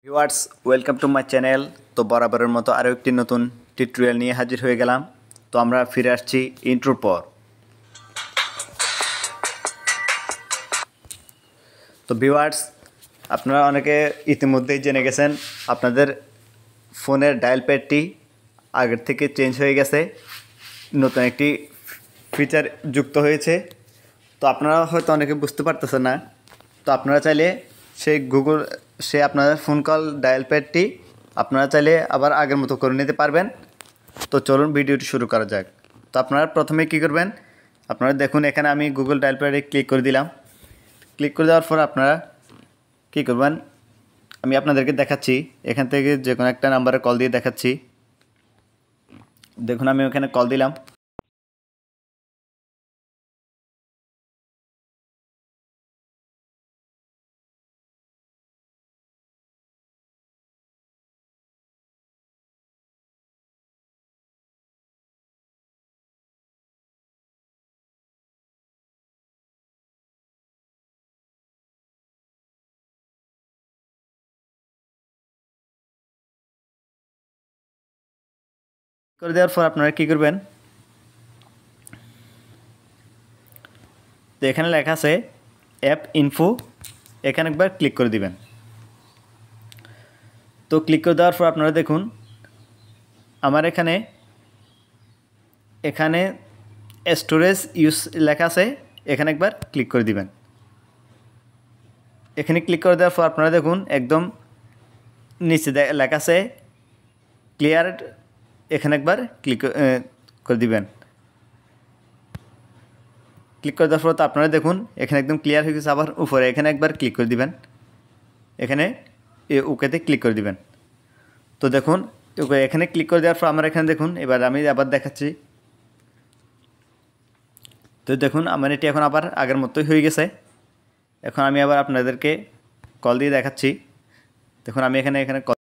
Viewers welcome to my channel. তো বরাবরের মতো আরও একটি নতুন টিউটোরিয়াল নিয়ে হাজির হয়ে গেলাম। তো আমরা ফিরে আসছি ইন্ট্রোর পর। তো ভিউয়ার্স আপনারা অনেকে ইতিমধ্যেই জেনে গেছেন আপনাদের ফোনের ডায়াল প্যাডটি আগের থেকে চেঞ্জ হয়ে গেছে, নতুন একটি ফিচার যুক্ত হয়েছে। তো আপনারা হয়তো অনেকে বুঝতে পারতেছেন না। তো আপনারা চাইলে আপনাদের ফোন কল ডায়াল প্যাডটি আপনারা চাইলে আবার আগের মতো করে নিতে পারবেন। তো চলুন ভিডিওটি শুরু করা যাক। তো আপনারা প্রথমে কী করবেন, আপনারা দেখুন এখানে আমি গুগল ডায়াল প্যাডে ক্লিক করে দিলাম। ক্লিক করে দেওয়ার পর আপনারা কী করবেন, আমি আপনাদেরকে দেখাচ্ছি এখান থেকে যে কোনো একটা নাম্বারে কল দিয়ে দেখাচ্ছি। দেখুন আমি ওখানে কল দিলাম। করে দেওয়ার পর আপনারা কী করবেন, তো এখানে লেখা আছে অ্যাপ ইনফো, এখানে একবার ক্লিক করে দিবেন। তো ক্লিক করে দেওয়ার পর আপনারা দেখুন আমার এখানে স্টোরেজ ইউজ লেখা আছে, এখানে একবার ক্লিক করে দিবেন। এখানে ক্লিক করে দেওয়ার পর আপনারা দেখুন একদম নিচে লেখা আছে ক্লিয়ার, এখানে একবার ক্লিক করে দিবেন। ক্লিক করে দেওয়ার পর তো আপনারা দেখুন এখানে একদম ক্লিয়ার হয়ে গেছে। আবার উপরে এখানে একবার ক্লিক করে দিবেন, এখানে ওকেতে ক্লিক করে দিবেন। তো দেখুন এখানে ক্লিক করে দেওয়ার পর আমার এখানে দেখুন, এবার আমি আবার দেখাচ্ছি। তো দেখুন আমার এটি এখন আবার আগের মতোই হয়ে গেছে। এখন আমি আবার আপনাদেরকে কল দিয়ে দেখাচ্ছি। দেখুন আমি এখানে কল